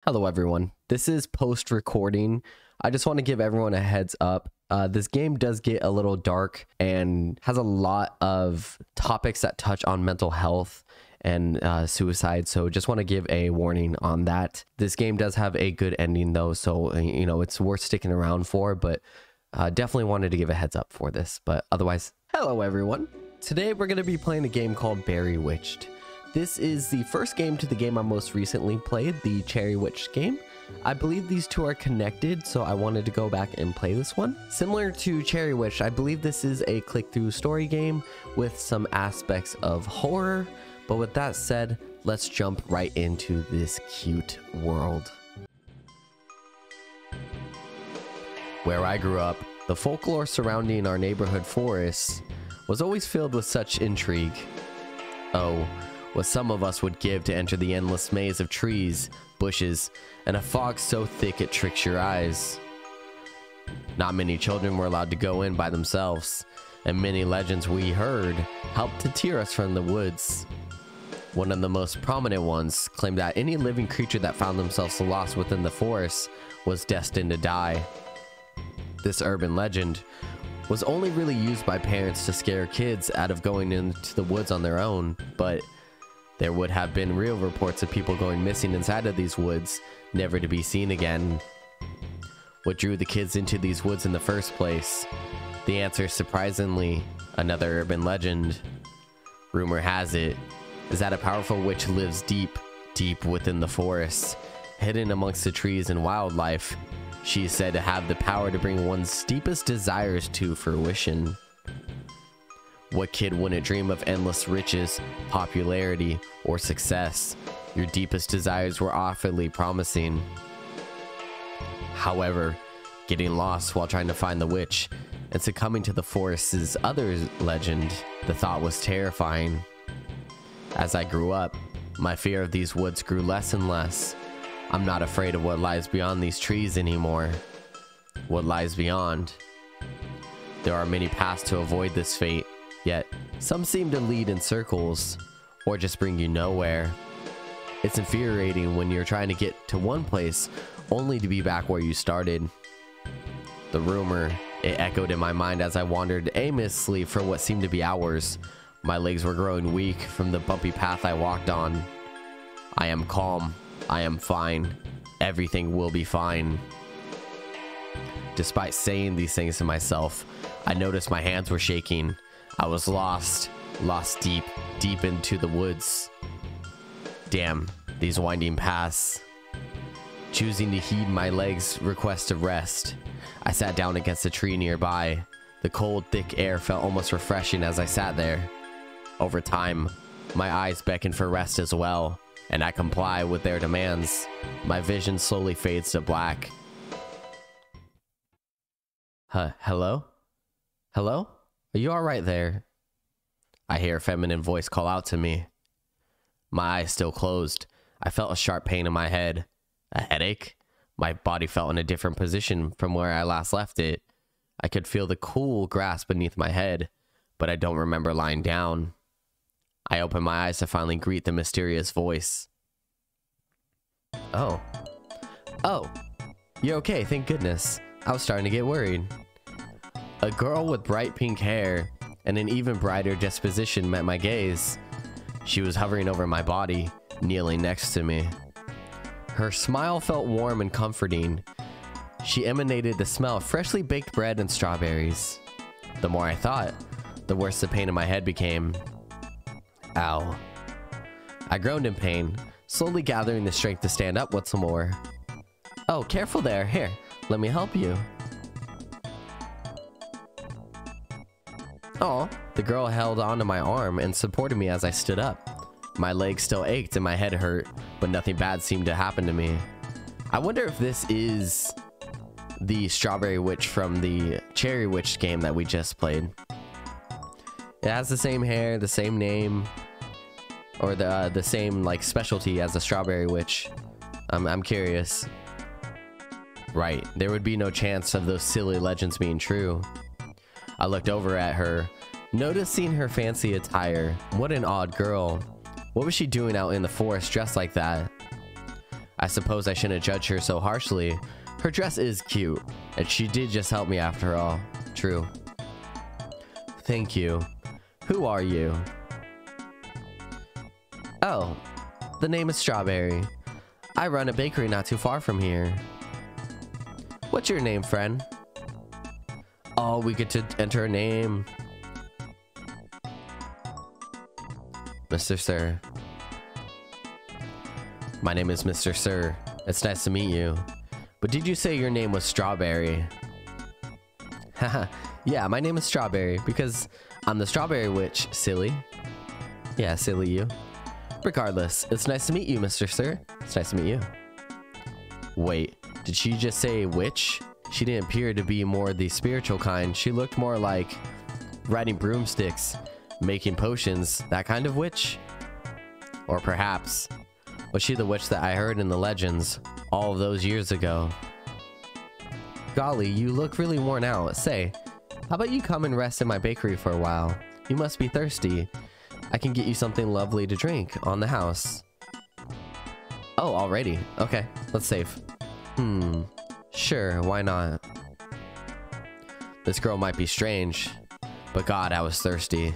Hello everyone, this is post recording. I just want to give everyone a heads up. This game does get a little dark and has a lot of topics that touch on mental health and suicide, so just want to give a warning on that. This game does have a good ending though, so you know it's worth sticking around for, but definitely wanted to give a heads up for this. But otherwise, hello everyone. Today we're going to be playing a game called Berrywitched. This is the first game to the game I most recently played, the Berrywitched game. I believe these two are connected, so I wanted to go back and play this one. Similar to Berrywitched, I believe this is a click-through story game with some aspects of horror. But with that said, let's jump right into this cute world. Where I grew up, the folklore surrounding our neighborhood forests was always filled with such intrigue. Oh, what some of us would give to enter the endless maze of trees, bushes, and a fog so thick it tricks your eyes. Not many children were allowed to go in by themselves, and many legends we heard helped to tear us from the woods. One of the most prominent ones claimed that any living creature that found themselves lost within the forest was destined to die. This urban legend was only really used by parents to scare kids out of going into the woods on their own, but there would have been real reports of people going missing inside of these woods, never to be seen again. What drew the kids into these woods in the first place? The answer is surprisingly another urban legend. Rumor has it is that a powerful witch lives deep, deep within the forest, hidden amongst the trees and wildlife. She is said to have the power to bring one's deepest desires to fruition. What kid wouldn't dream of endless riches, popularity, or success? Your deepest desires were awfully promising. However, getting lost while trying to find the witch and succumbing to the forest's other legend, the thought was terrifying. As I grew up, my fear of these woods grew less and less. I'm not afraid of what lies beyond these trees anymore. What lies beyond? There are many paths to avoid this fate. Yet, some seem to lead in circles, or just bring you nowhere. It's infuriating when you're trying to get to one place, only to be back where you started. The rumor, it echoed in my mind as I wandered aimlessly for what seemed to be hours. My legs were growing weak from the bumpy path I walked on. I am calm. I am fine. Everything will be fine. Despite saying these things to myself, I noticed my hands were shaking. I was lost deep, deep into the woods. Damn, these winding paths. Choosing to heed my legs' request to rest, I sat down against a tree nearby. The cold, thick air felt almost refreshing as I sat there. Over time, my eyes beckoned for rest as well, and I comply with their demands. My vision slowly fades to black. Hello? Hello? Are you alright there? I hear a feminine voice call out to me. My eyes still closed. I felt a sharp pain in my head. A headache? My body felt in a different position from where I last left it. I could feel the cool grass beneath my head, but I don't remember lying down. I opened my eyes to finally greet the mysterious voice. Oh, you're okay, thank goodness. I was starting to get worried. A girl with bright pink hair and an even brighter disposition met my gaze. She was hovering over my body, kneeling next to me. Her smile felt warm and comforting. She emanated the smell of freshly baked bread and strawberries. The more I thought, the worse the pain in my head became. Ow. I groaned in pain, slowly gathering the strength to stand up once more. Oh, careful there. Here, let me help you. Oh, the girl held onto my arm and supported me as I stood up. My legs still ached and my head hurt, but nothing bad seemed to happen to me. I wonder if this is the Strawberry Witch from the Berrywitched game that we just played. It has the same hair, the same name, or the same like specialty as the Strawberry Witch. I'm curious. Right, there would be no chance of those silly legends being true. I looked over at her, noticing her fancy attire. What an odd girl. What was she doing out in the forest dressed like that? I suppose I shouldn't judge her so harshly. Her dress is cute, and she did just help me after all. True. Thank you. Who are you? Oh, the name is Strawberry. I run a bakery not too far from here. What's your name, friend? Oh, we get to enter a name. Mr. Sir. My name is Mr. Sir. It's nice to meet you. But did you say your name was Strawberry? Haha, yeah, my name is Strawberry because I'm the Strawberry Witch, silly. Yeah, silly you. Regardless, it's nice to meet you, Mr. Sir. It's nice to meet you. Wait, did she just say witch? She didn't appear to be more the spiritual kind. She looked more like riding broomsticks, making potions, that kind of witch? Or perhaps, was she the witch that I heard in the legends all of those years ago? Golly, you look really worn out. Say, how about you come and rest in my bakery for a while? You must be thirsty. I can get you something lovely to drink on the house. Oh, already? Okay, let's save. Sure, why not? This girl might be strange, but God, I was thirsty.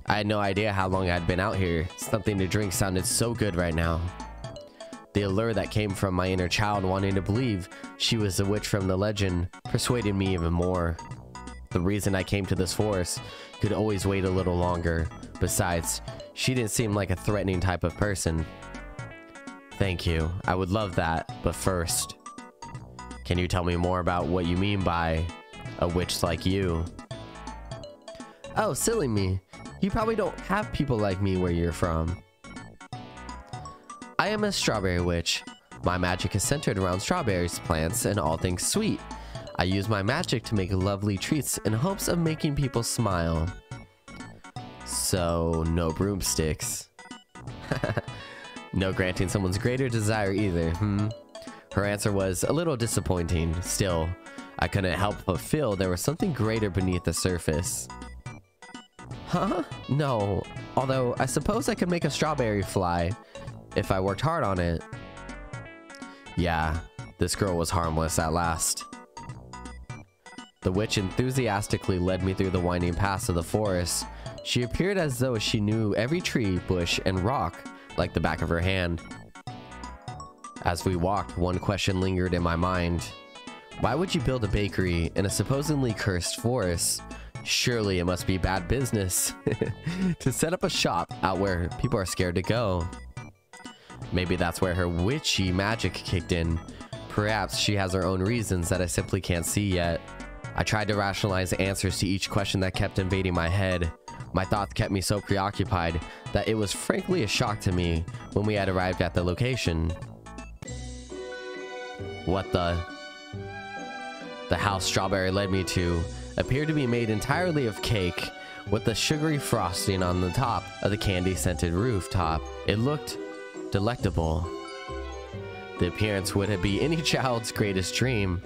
I had no idea how long I'd been out here. Something to drink sounded so good right now. The allure that came from my inner child wanting to believe she was the witch from the legend persuaded me even more. The reason I came to this forest could always wait a little longer. Besides, she didn't seem like a threatening type of person. Thank you. I would love that, but first, can you tell me more about what you mean by a witch like you? Oh, silly me. You probably don't have people like me where you're from. I am a strawberry witch. My magic is centered around strawberries, plants, and all things sweet. I use my magic to make lovely treats in hopes of making people smile. So, no broomsticks. No granting someone's greater desire either, Her answer was a little disappointing. Still, I couldn't help but feel there was something greater beneath the surface. Huh? No. Although, I suppose I could make a strawberry fly if I worked hard on it. Yeah, this girl was harmless at last. The witch enthusiastically led me through the winding paths of the forest. She appeared as though she knew every tree, bush, and rock like the back of her hand. As we walked, one question lingered in my mind. Why would you build a bakery in a supposedly cursed forest? Surely it must be bad business to set up a shop out where people are scared to go. Maybe that's where her witchy magic kicked in. Perhaps she has her own reasons that I simply can't see yet. I tried to rationalize the answers to each question that kept invading my head. My thoughts kept me so preoccupied that it was frankly a shock to me when we had arrived at the location. What the? The house Strawberry led me to appeared to be made entirely of cake, with the sugary frosting on the top of the candy-scented rooftop. It looked delectable. The appearance would be any child's greatest dream.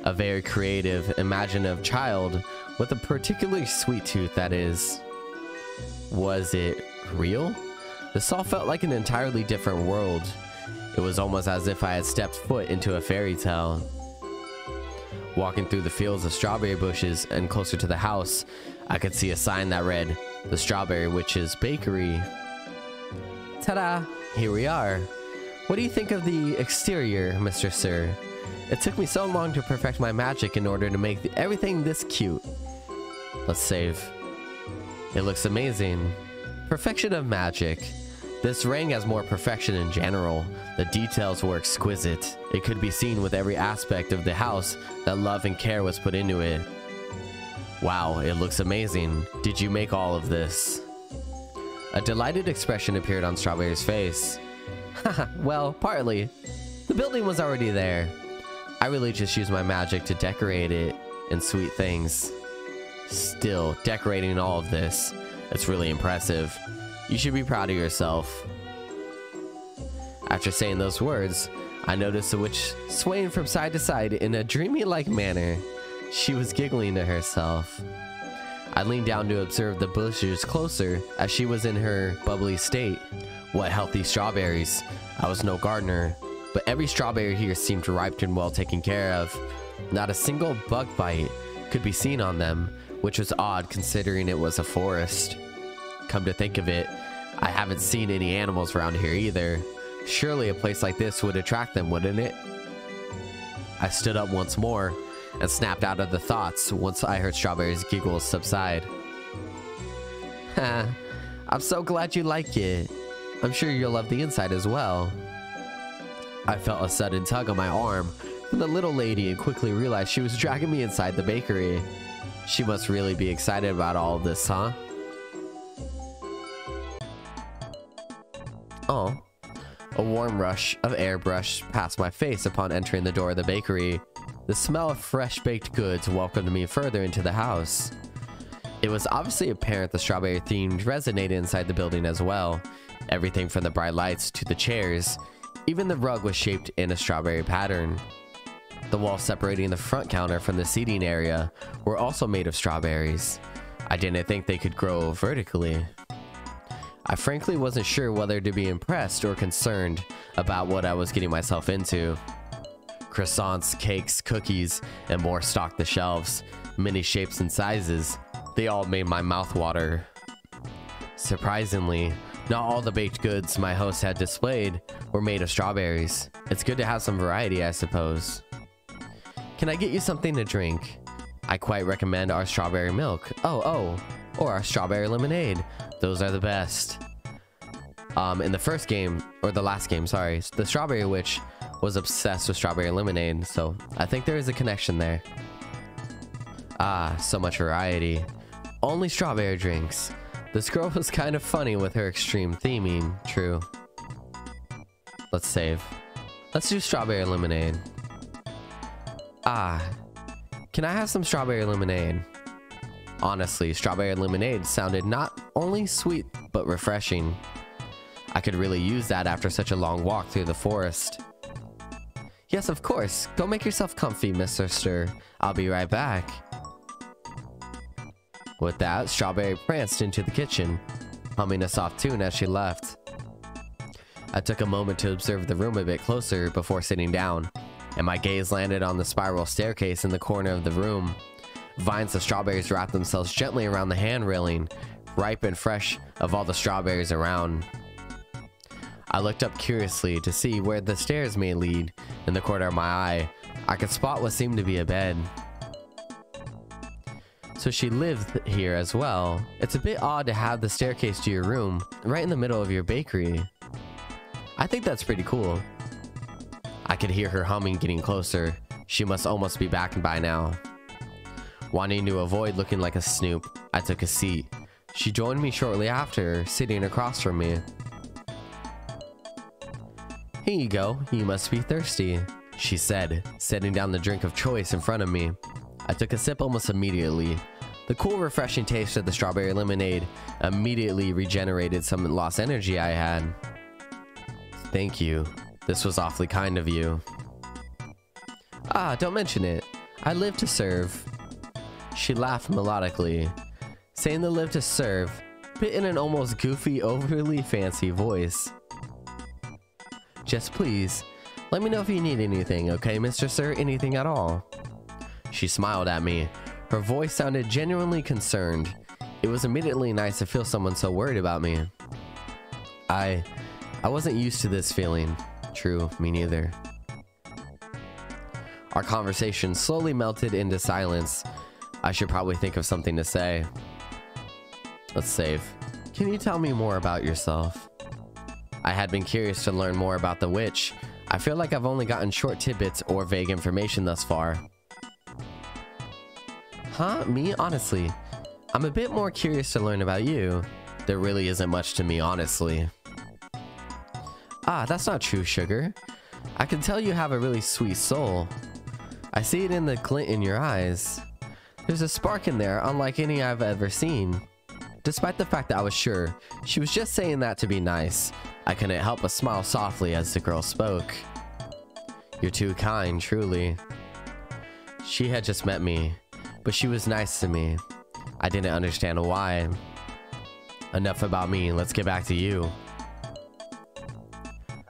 A very creative, imaginative child with a particularly sweet tooth, that is. Was it real? This all felt like an entirely different world. It was almost as if I had stepped foot into a fairy tale. Walking through the fields of strawberry bushes and closer to the house, I could see a sign that read, "The Strawberry Witch's Bakery." Ta-da! Here we are. What do you think of the exterior, Mr. Sir? It took me so long to perfect my magic in order to make everything this cute. Let's save. It looks amazing. Perfection of magic. This ring has more perfection in general. The details were exquisite. It could be seen with every aspect of the house that love and care was put into it. Wow, it looks amazing. Did you make all of this? A delighted expression appeared on Strawberry's face. Haha, well, partly. The building was already there. I really just used my magic to decorate it in sweet things. Still, decorating all of this, it's really impressive. You should be proud of yourself. After saying those words, I noticed the witch swaying from side to side in a dreamy-like manner. She was giggling to herself. I leaned down to observe the bushes closer as she was in her bubbly state. What healthy strawberries. I was no gardener, but every strawberry here seemed ripe and well taken care of. Not a single bug bite could be seen on them, which was odd considering it was a forest. Come to think of it, I haven't seen any animals around here either. Surely a place like this would attract them, wouldn't it? I stood up once more and snapped out of the thoughts once I heard Strawberry's giggles subside. I'm so glad you like it. I'm sure you'll love the inside as well. I felt a sudden tug on my arm from the little lady and quickly realized she was dragging me inside the bakery. She must really be excited about all of this, huh? Oh. A warm rush of air brushed past my face upon entering the door of the bakery. The smell of fresh baked goods welcomed me further into the house. It was obviously apparent the strawberry theme resonated inside the building as well. Everything from the bright lights to the chairs, even the rug was shaped in a strawberry pattern. The walls separating the front counter from the seating area were also made of strawberries. I didn't think they could grow vertically. I frankly wasn't sure whether to be impressed or concerned about what I was getting myself into. Croissants, cakes, cookies, and more stocked the shelves, many shapes and sizes. They all made my mouth water. Surprisingly, not all the baked goods my host had displayed were made of strawberries. It's good to have some variety, I suppose. Can I get you something to drink? I quite recommend our strawberry milk. Or our strawberry lemonade. Those are the best. In the first game, or the last game, sorry, the Strawberry Witch was obsessed with strawberry lemonade, so I think there is a connection there. Ah, so much variety. Only strawberry drinks. This girl was kind of funny with her extreme theming, true. Let's save. Let's do strawberry lemonade. Ah, can I have some strawberry lemonade? Honestly, strawberry lemonade sounded not only sweet, but refreshing. I could really use that after such a long walk through the forest. Yes, of course. Go make yourself comfy, Miss Sister. I'll be right back. With that, Strawberry pranced into the kitchen, humming a soft tune as she left. I took a moment to observe the room a bit closer before sitting down, and my gaze landed on the spiral staircase in the corner of the room. Vines of strawberries wrapped themselves gently around the hand railing, ripe and fresh of all the strawberries around. I looked up curiously to see where the stairs may lead. In the corner of my eye, I could spot what seemed to be a bed. So she lived here as well. It's a bit odd to have the staircase to your room right in the middle of your bakery. I think that's pretty cool. I could hear her humming getting closer. She must almost be back by now. Wanting to avoid looking like a snoop, I took a seat. She joined me shortly after, sitting across from me. Here you go, you must be thirsty, she said, setting down the drink of choice in front of me. I took a sip almost immediately. The cool, refreshing taste of the strawberry lemonade immediately regenerated some lost energy I had. Thank you. This was awfully kind of you. Ah, don't mention it. I live to serve. She laughed melodically, saying the live to serve, but in an almost goofy, overly fancy voice. Just please, let me know if you need anything, okay, Mr. Sir? Anything at all? She smiled at me. Her voice sounded genuinely concerned. It was immediately nice to feel someone so worried about me. I wasn't used to this feeling. True, me neither. Our conversation slowly melted into silence. I should probably think of something to say. Let's save. Can you tell me more about yourself? I had been curious to learn more about the witch. I feel like I've only gotten short tidbits or vague information thus far. Huh? Me? Honestly, I'm a bit more curious to learn about you. There really isn't much to me, honestly. Ah, that's not true, sugar. I can tell you have a really sweet soul. I see it in the glint in your eyes. There's a spark in there unlike any I've ever seen. Despite the fact that I was sure she was just saying that to be nice, I couldn't help but smile softly as the girl spoke. You're too kind, truly. She had just met me, but she was nice to me. I didn't understand why. Enough about me, let's get back to you.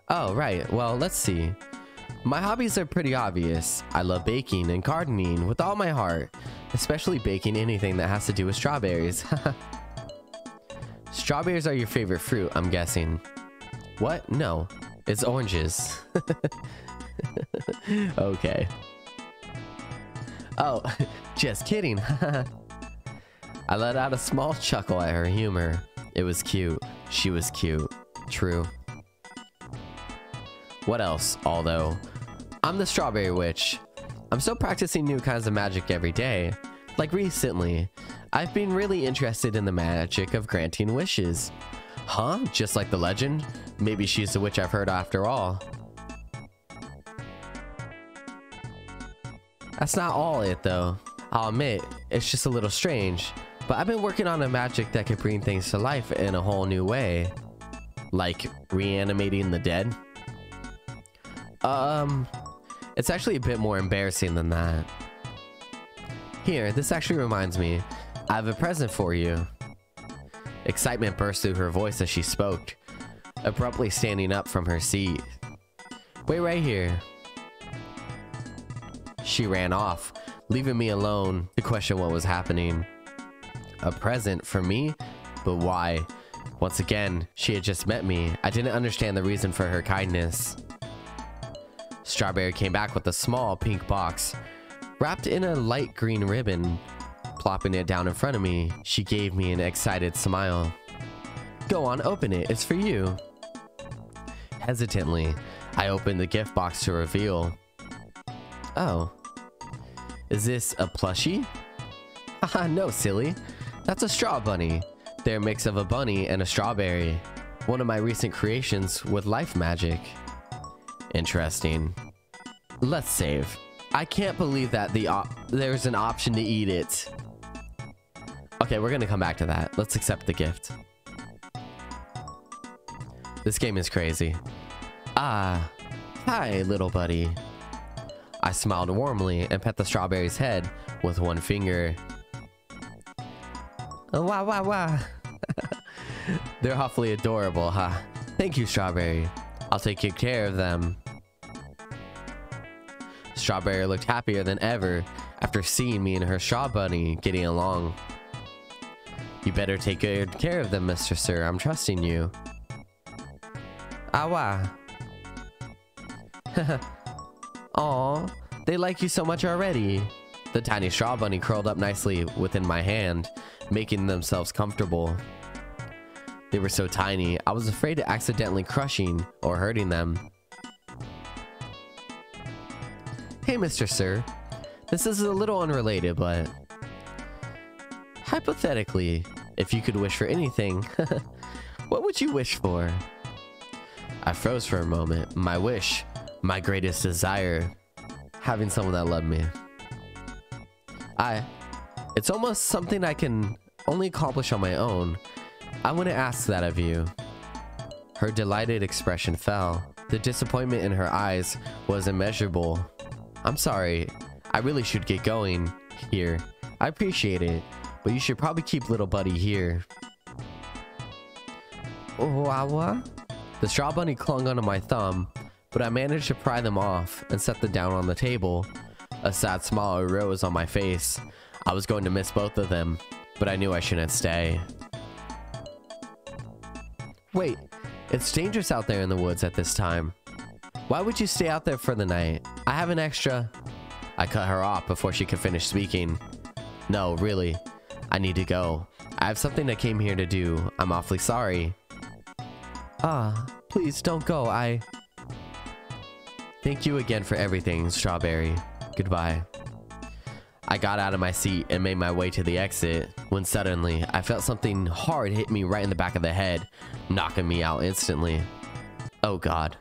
Oh, right, well, let's see. My hobbies are pretty obvious. I love baking and gardening with all my heart, especially baking anything that has to do with strawberries. Strawberries are your favorite fruit, I'm guessing. What? No, it's oranges. Okay. Oh, just kidding. I let out a small chuckle at her humor. It was cute. She was cute. True. What else, although? I'm the Strawberry Witch. I'm still practicing new kinds of magic every day. Like recently, I've been really interested in the magic of granting wishes. Huh? Just like the legend? Maybe she's the witch I've heard after all. That's not all it though. I'll admit, it's just a little strange. But I've been working on a magic that could bring things to life in a whole new way. Like reanimating the dead. It's actually a bit more embarrassing than that. Here, this actually reminds me. I have a present for you. Excitement burst through her voice as she spoke, abruptly standing up from her seat. Wait right here. She ran off, leaving me alone to question what was happening. A present for me? But why? Once again, she had just met me. I didn't understand the reason for her kindness. Strawberry came back with a small pink box, wrapped in a light green ribbon. Plopping it down in front of me, she gave me an excited smile. Go on, open it. It's for you. Hesitantly, I opened the gift box to reveal. Oh. Is this a plushie? Haha, no, silly. That's a straw bunny. They're a mix of a bunny and a strawberry. One of my recent creations with life magic. Interesting. Let's save. I can't believe that there's an option to eat it. Okay, we're gonna come back to that. Let's accept the gift. This game is crazy. Ah, hi, little buddy. I smiled warmly and pet the strawberry's head with one finger. Oh, wow, wow, wow. They're awfully adorable, huh? Thank you, Strawberry. I'll take good care of them. Strawberry looked happier than ever after seeing me and her straw bunny getting along. You better take good care of them, Mr. Sir. I'm trusting you. Awa. Aw, they like you so much already. The tiny straw bunny curled up nicely within my hand, making themselves comfortable. They were so tiny, I was afraid of accidentally crushing or hurting them. Hey, Mr. Sir. This is a little unrelated, but... hypothetically, if you could wish for anything, what would you wish for? I froze for a moment. My wish, my greatest desire, having someone that loved me. It's almost something I can only accomplish on my own. I wouldn't ask that of you. Her delighted expression fell. The disappointment in her eyes was immeasurable. I'm sorry. I really should get going here. I appreciate it, but you should probably keep little buddy here. Wawa? The straw bunny clung onto my thumb, but I managed to pry them off and set them down on the table. A sad smile arose on my face. I was going to miss both of them, but I knew I shouldn't stay. Wait, it's dangerous out there in the woods at this time. Why would you stay out there for the night? I have an extra... I cut her off before she could finish speaking. No, really. I need to go. I have something I came here to do. I'm awfully sorry. Ah, please don't go. Thank you again for everything, Strawberry. Goodbye. I got out of my seat and made my way to the exit, when suddenly I felt something hard hit me right in the back of the head, knocking me out instantly. Oh god.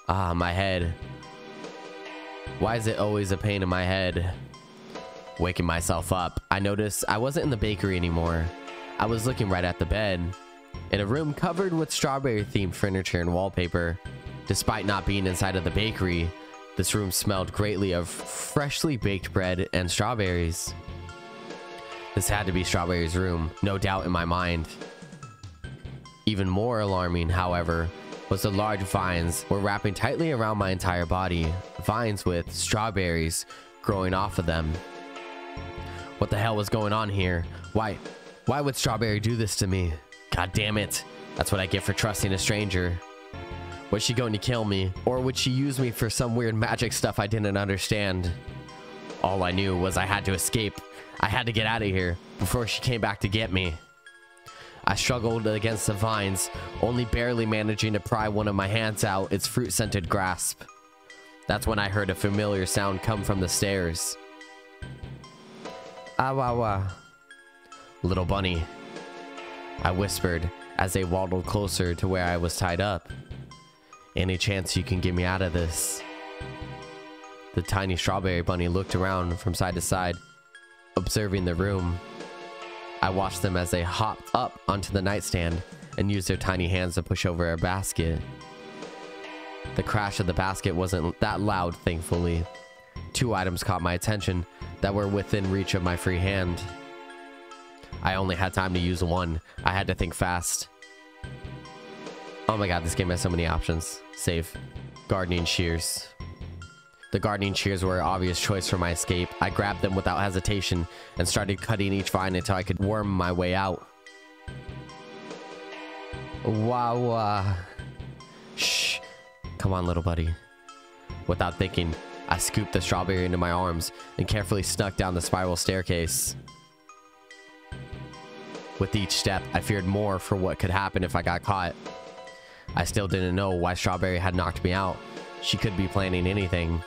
Ah, my head. Why is it always a pain in my head? Waking myself up, I noticed I wasn't in the bakery anymore. I was looking right at the bed, in a room covered with strawberry-themed furniture and wallpaper. Despite not being inside of the bakery, this room smelled greatly of freshly baked bread and strawberries. This had to be Strawberry's room, no doubt in my mind. Even more alarming, however, was the large vines were wrapping tightly around my entire body. Vines with strawberries growing off of them. What the hell was going on here? Why would Strawberry do this to me? God damn it. That's what I get for trusting a stranger. Was she going to kill me? Or would she use me for some weird magic stuff I didn't understand? All I knew was I had to escape. I had to get out of here before she came back to get me. I struggled against the vines, only barely managing to pry one of my hands out its fruit-scented grasp. That's when I heard a familiar sound come from the stairs. Ah, wah, wah. Little bunny, I whispered as they waddled closer to where I was tied up. Any chance you can get me out of this? The tiny strawberry bunny looked around from side to side, observing the room. I watched them as they hopped up onto the nightstand and used their tiny hands to push over a basket. The crash of the basket wasn't that loud, thankfully. 2 items caught my attention that were within reach of my free hand. I only had time to use one. I had to think fast. Oh my god, this game has so many options. Save. Gardening shears. The gardening shears were an obvious choice for my escape. I grabbed them without hesitation and started cutting each vine until I could worm my way out. Wow. Shh. Come on, little buddy. Without thinking, I scooped the strawberry into my arms and carefully snuck down the spiral staircase. With each step, I feared more for what could happen if I got caught. I still didn't know why Strawberry had knocked me out. She could be planning anything.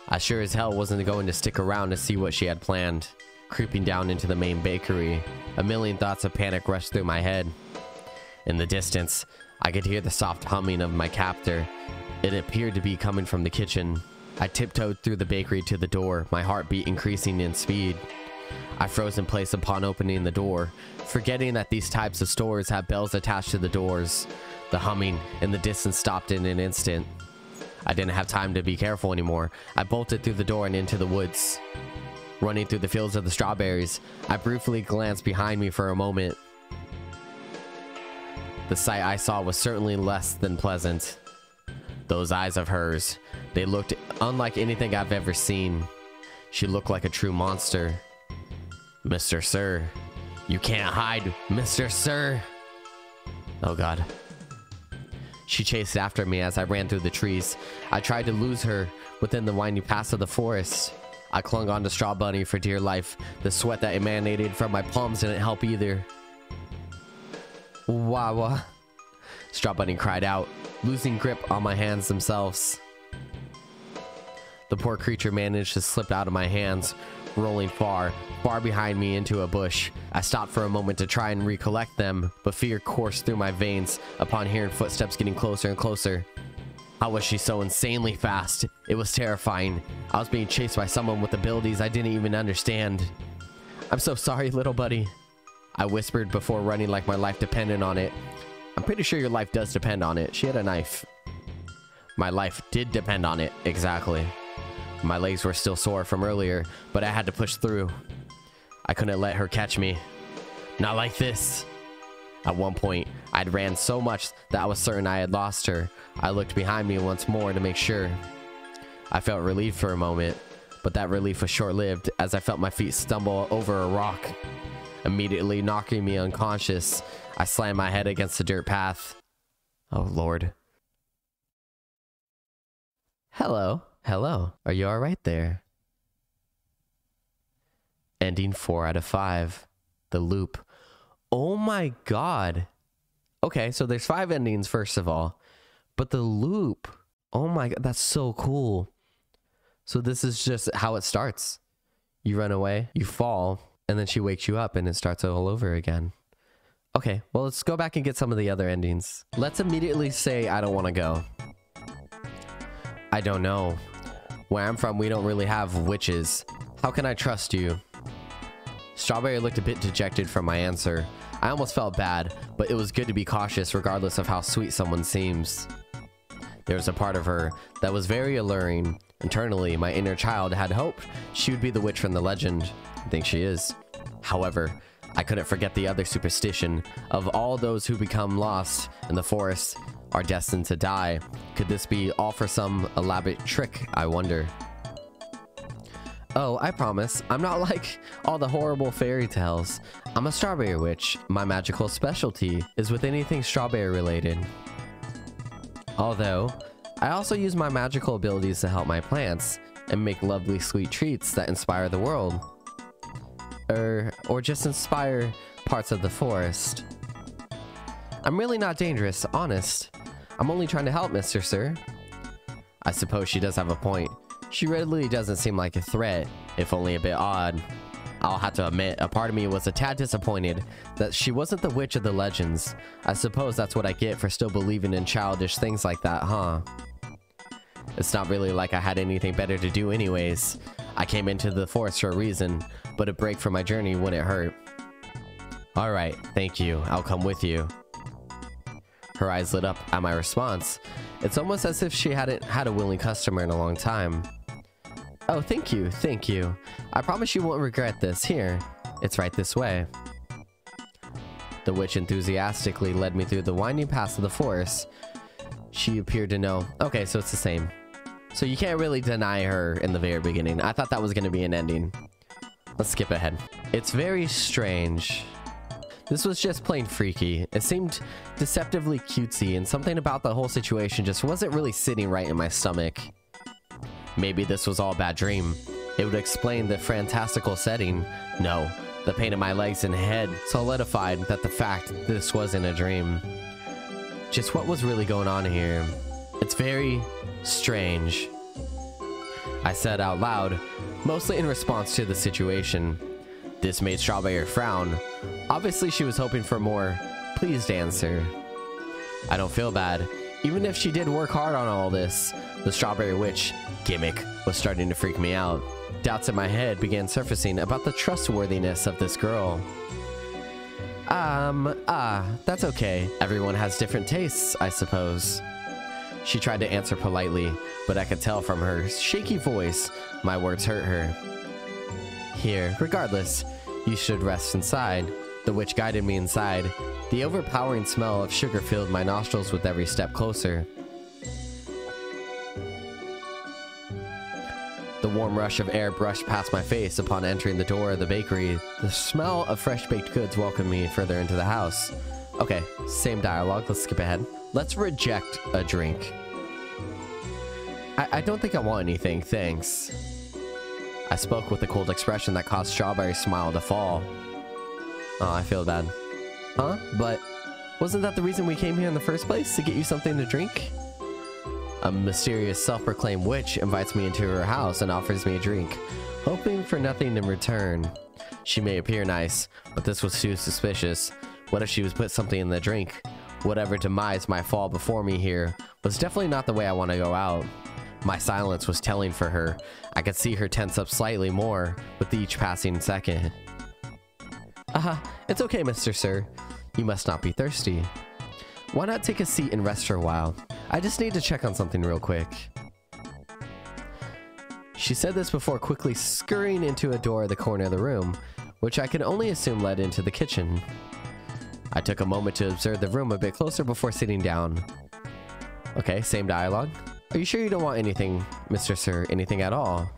I sure as hell wasn't going to stick around to see what she had planned. Creeping down into the main bakery, a million thoughts of panic rushed through my head. In the distance, I could hear the soft humming of my captor. It appeared to be coming from the kitchen. I tiptoed through the bakery to the door, my heartbeat increasing in speed. I froze in place upon opening the door, forgetting that these types of stores have bells attached to the doors. The humming in the distance stopped in an instant. I didn't have time to be careful anymore. I bolted through the door and into the woods. Running through the fields of the strawberries, I briefly glanced behind me for a moment. The sight I saw was certainly less than pleasant. Those eyes of hers, they looked unlike anything I've ever seen. She looked like a true monster. Mr. Sir, you can't hide, Mr. Sir. Oh god. She chased after me as I ran through the trees. I tried to lose her within the winding paths of the forest. I clung on to Straw Bunny for dear life. The sweat that emanated from my palms didn't help either. Wawa. Straw Bunny cried out, losing grip on my hands themselves. The poor creature managed to slip out of my hands, rolling far behind me into a bush. I stopped for a moment to try and recollect them, but fear coursed through my veins upon hearing footsteps getting closer and closer. How was she so insanely fast? It was terrifying. I was being chased by someone with abilities I didn't even understand. I'm so sorry, little buddy, I whispered before running like my life depended on it. I'm pretty sure your life does depend on it. She had a knife. My life did depend on it, exactly. My legs were still sore from earlier, but I had to push through. I couldn't let her catch me. Not like this. At one point, I'd ran so much that I was certain I had lost her. I looked behind me once more to make sure. I felt relieved for a moment, but that relief was short-lived as I felt my feet stumble over a rock. Immediately knocking me unconscious, I slammed my head against the dirt path. Oh lord. Hello. Hello. Are you alright there? Ending 4 out of 5. The loop. Oh my god. Okay, so there's 5 endings first of all. But the loop. Oh my god, that's so cool. So this is just how it starts. You run away, you fall, and then she wakes you up and it starts all over again. Okay, well let's go back and get some of the other endings. Let's immediately say I don't want to go. I don't know. Where I'm from, we don't really have witches. How can I trust you? Strawberry looked a bit dejected from my answer. I almost felt bad, but it was good to be cautious regardless of how sweet someone seems. There was a part of her that was very alluring. Internally, my inner child had hoped she would be the witch from the legend. I think she is. However, I couldn't forget the other superstition of all those who become lost in the forest are destined to die. Could this be all for some elaborate trick, I wonder? Oh, I promise, I'm not like all the horrible fairy tales. I'm a strawberry witch. My magical specialty is with anything strawberry related. Although, I also use my magical abilities to help my plants and make lovely sweet treats that inspire the world. Or just inspire parts of the forest. I'm really not dangerous, honest. I'm only trying to help, Mr. Sir. I suppose she does have a point. She really doesn't seem like a threat, if only a bit odd. I'll have to admit, a part of me was a tad disappointed that she wasn't the witch of the legends. I suppose that's what I get for still believing in childish things like that, huh? It's not really like I had anything better to do anyways. I came into the forest for a reason, but a break from my journey wouldn't hurt. Alright, thank you. I'll come with you. Her eyes lit up at my response. It's almost as if she hadn't had a willing customer in a long time. Oh, thank you, thank you. I promise you won't regret this. Here, it's right this way. The witch enthusiastically led me through the winding paths of the forest. She appeared to know. Okay, so it's the same. So you can't really deny her in the very beginning. I thought that was going to be an ending. Let's skip ahead. It's very strange. This was just plain freaky. It seemed deceptively cutesy, and something about the whole situation just wasn't really sitting right in my stomach. Maybe this was all a bad dream. It would explain the fantastical setting. No, the pain in my legs and head solidified that the fact this wasn't a dream. Just what was really going on here? It's very strange. I said out loud, mostly in response to the situation. This made Strawberry frown. Obviously she was hoping for a more pleased answer. I don't feel bad. Even if she did work hard on all this, the Strawberry Witch gimmick was starting to freak me out. Doubts in my head began surfacing about the trustworthiness of this girl. That's okay. Everyone has different tastes, I suppose. She tried to answer politely, but I could tell from her shaky voice my words hurt her. Here, regardless, you should rest inside. The witch guided me inside. The overpowering smell of sugar filled my nostrils with every step closer. The warm rush of air brushed past my face upon entering the door of the bakery. The smell of fresh baked goods welcomed me further into the house. Okay, same dialogue. Let's skip ahead. Let's reject a drink. I don't think I want anything, thanks. I spoke with a cold expression that caused Strawberry's smile to fall. Oh, I feel bad. Huh? But wasn't that the reason we came here in the first place? To get you something to drink? A mysterious self-proclaimed witch invites me into her house and offers me a drink, hoping for nothing in return. She may appear nice, but this was too suspicious. What if she was put something in the drink? Whatever demise might fall before me here was definitely not the way I want to go out. My silence was telling for her. I could see her tense up slightly more with each passing second. It's okay, Mr. Sir. You must not be thirsty. Why not take a seat and rest for a while? I just need to check on something real quick. She said this before quickly scurrying into a door at the corner of the room, which I could only assume led into the kitchen. I took a moment to observe the room a bit closer before sitting down. Okay, same dialogue. Are you sure you don't want anything, Mr. Sir? Anything at all?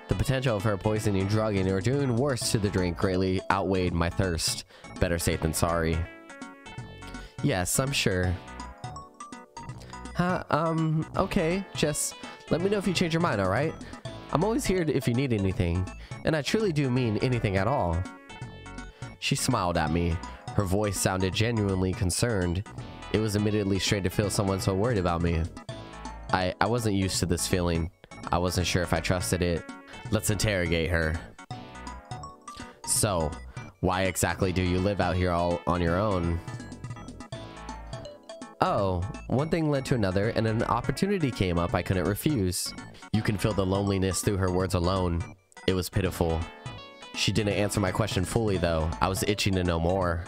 The potential of her poisoning, drugging, or doing worse to the drink greatly outweighed my thirst. Better safe than sorry. Yes, I'm sure. Okay, just let me know if you change your mind, alright? I'm always here if you need anything, and I truly do mean anything at all. She smiled at me. Her voice sounded genuinely concerned. It was admittedly strange to feel someone so worried about me. I wasn't used to this feeling. I wasn't sure if I trusted it. Let's interrogate her. So, why exactly do you live out here all on your own? Oh, one thing led to another, and an opportunity came up I couldn't refuse. You can feel the loneliness through her words alone. It was pitiful. She didn't answer my question fully though. I was itching to know more.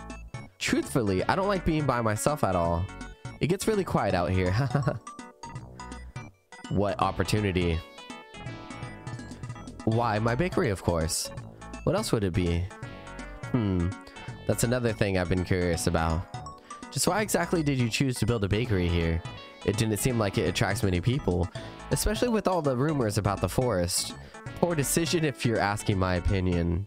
Truthfully, I don't like being by myself at all. It gets really quiet out here. What opportunity? Why, my bakery, of course. What else would it be? That's another thing I've been curious about. Just why exactly did you choose to build a bakery here? It didn't seem like it attracts many people, especially with all the rumors about the forest. Poor decision if you're asking my opinion.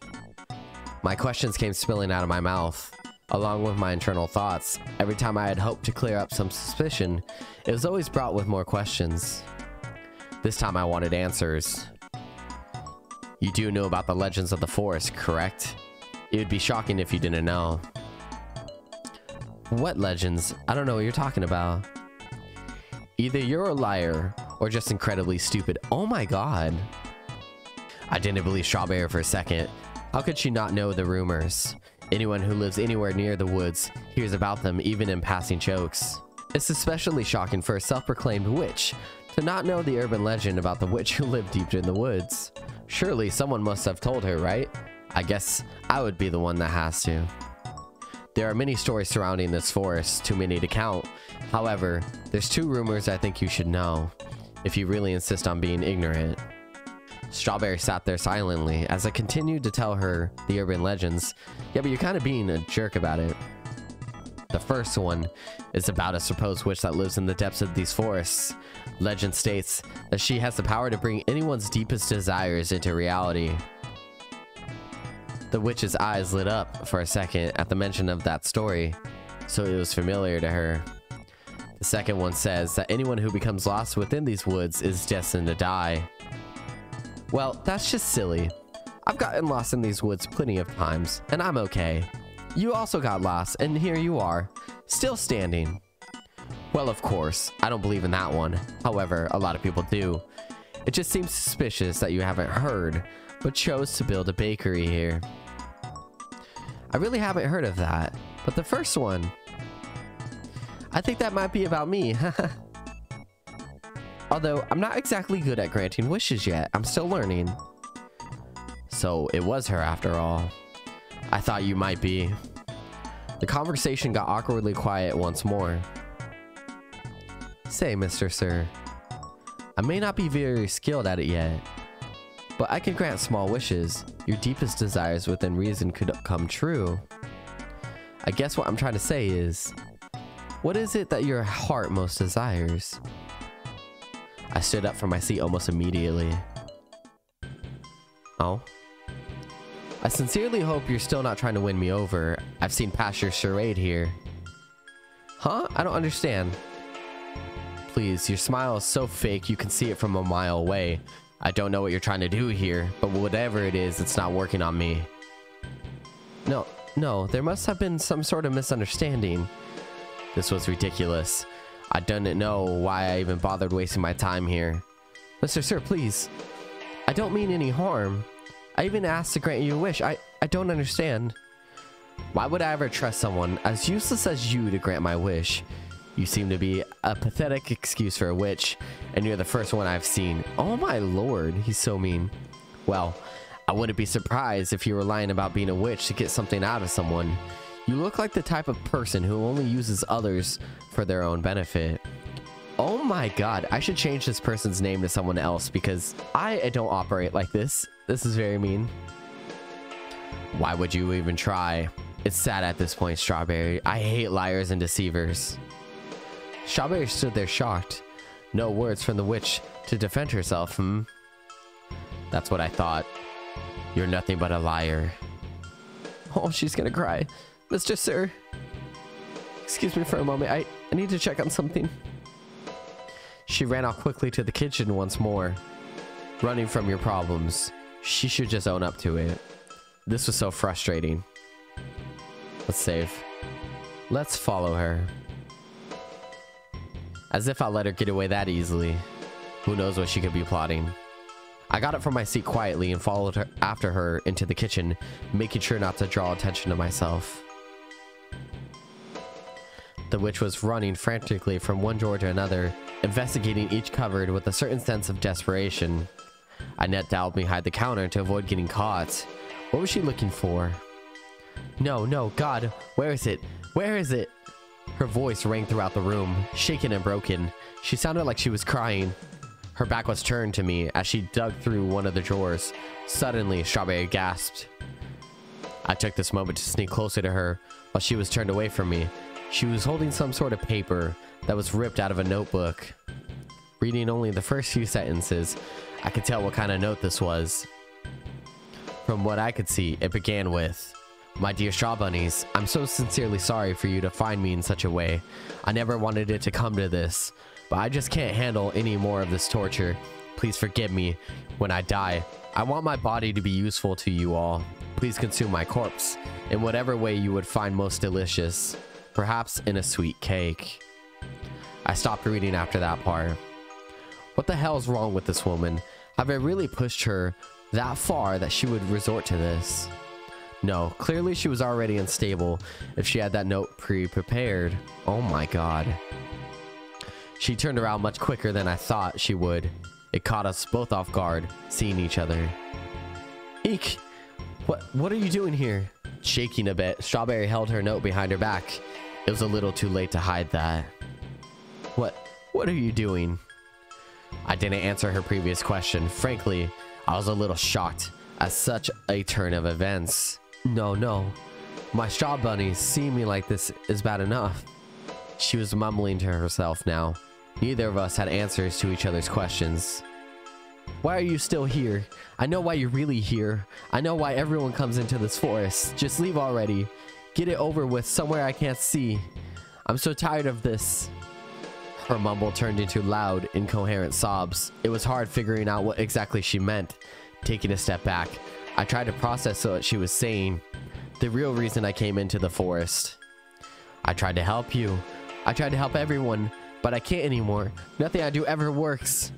My questions came spilling out of my mouth, along with my internal thoughts. Every time I had hoped to clear up some suspicion, it was always brought with more questions. This time I wanted answers. You do know about the legends of the forest, correct? It would be shocking if you didn't know. What legends? I don't know what you're talking about. Either you're a liar or just incredibly stupid. Oh my god. I didn't believe Strawberry for a second. How could she not know the rumors? Anyone who lives anywhere near the woods hears about them, even in passing jokes. It's especially shocking for a self-proclaimed witch to not know the urban legend about the witch who lived deep in the woods. Surely someone must have told her, right? I guess I would be the one that has to. There are many stories surrounding this forest, too many to count. However, there's 2 rumors I think you should know, if you really insist on being ignorant. Strawberry sat there silently as I continued to tell her the urban legends. Yeah, but you're kind of being a jerk about it. The first one is about a supposed witch that lives in the depths of these forests. Legend states that she has the power to bring anyone's deepest desires into reality. The witch's eyes lit up for a second at the mention of that story, so it was familiar to her. The second one says that anyone who becomes lost within these woods is destined to die. Well, that's just silly. I've gotten lost in these woods plenty of times, and I'm okay. You also got lost, and here you are, still standing. Well, of course, I don't believe in that one. However, a lot of people do. It just seems suspicious that you haven't heard, but chose to build a bakery here. I really haven't heard of that, but the first one, I think that might be about me. Although, I'm not exactly good at granting wishes yet. I'm still learning. So, it was her after all. I thought you might be. The conversation got awkwardly quiet once more. Say, Mr. Sir, I may not be very skilled at it yet, but I can grant small wishes. Your deepest desires within reason could come true. I guess what I'm trying to say is, what is it that your heart most desires? I stood up from my seat almost immediately. Oh? I sincerely hope you're still not trying to win me over. I've seen past your charade here. Huh? I don't understand. Please, your smile is so fake you can see it from a mile away. I don't know what you're trying to do here, but whatever it is, it's not working on me. No, there must have been some sort of misunderstanding. This was ridiculous. I didn't know why I even bothered wasting my time here. Mr. Sir, please. I don't mean any harm. I even asked to grant you a wish. I don't understand. Why would I ever trust someone as useless as you to grant my wish? You seem to be a pathetic excuse for a witch, and you're the first one I've seen. Oh my lord, he's so mean. Well, I wouldn't be surprised if you were lying about being a witch to get something out of someone. You look like the type of person who only uses others for their own benefit. Oh my god, I should change this person's name to someone else because I don't operate like this. This is very mean. Why would you even try? It's sad at this point, Strawberry. I hate liars and deceivers. Strawberry stood there shocked. No words from the witch to defend herself, That's what I thought. You're nothing but a liar. Oh, she's gonna cry. Mr. Sir. Excuse me for a moment. I need to check on something. She ran off quickly to the kitchen once more. Running from your problems. She should just own up to it. This was so frustrating. Let's save. Let's follow her. As if I'll let her get away that easily. Who knows what she could be plotting. I got up from my seat quietly and followed her after her into the kitchen, making sure not to draw attention to myself. The witch was running frantically from one drawer to another, investigating each cupboard with a certain sense of desperation. I knelt down behind the counter to avoid getting caught. What was she looking for? No, God, where is it? Where is it? Her voice rang throughout the room, shaken and broken. She sounded like she was crying. Her back was turned to me as she dug through one of the drawers. Suddenly, Strawberry gasped. I took this moment to sneak closer to her while she was turned away from me. She was holding some sort of paper that was ripped out of a notebook. Reading only the first few sentences, I could tell what kind of note this was. From what I could see, it began with, "My dear Straw Bunnies, I'm so sincerely sorry for you to find me in such a way. I never wanted it to come to this, but I just can't handle any more of this torture. Please forgive me when I die. I want my body to be useful to you all. Please consume my corpse in whatever way you would find most delicious. Perhaps in a sweet cake." I stopped reading after that part. What the hell is wrong with this woman? Have I really pushed her that far that she would resort to this? No, clearly she was already unstable if she had that note pre-prepared. Oh my god. She turned around much quicker than I thought she would. It caught us both off guard, seeing each other. Eek! What are you doing here? Shaking a bit, Strawberry held her note behind her back. It was a little too late to hide that. What are you doing? I didn't answer her previous question. Frankly, I was a little shocked at such a turn of events. No. My Straw Bunnies seeing me like this is bad enough. She was mumbling to herself now. Neither of us had answers to each other's questions. Why are you still here? I know why you're really here. I know why everyone comes into this forest. Just leave already. Get it over with somewhere I can't see. I'm so tired of this. Her mumble turned into loud, incoherent sobs. It was hard figuring out what exactly she meant. Taking a step back, I tried to process what she was saying. The real reason I came into the forest. I tried to help you. I tried to help everyone, but I can't anymore. Nothing I do ever works.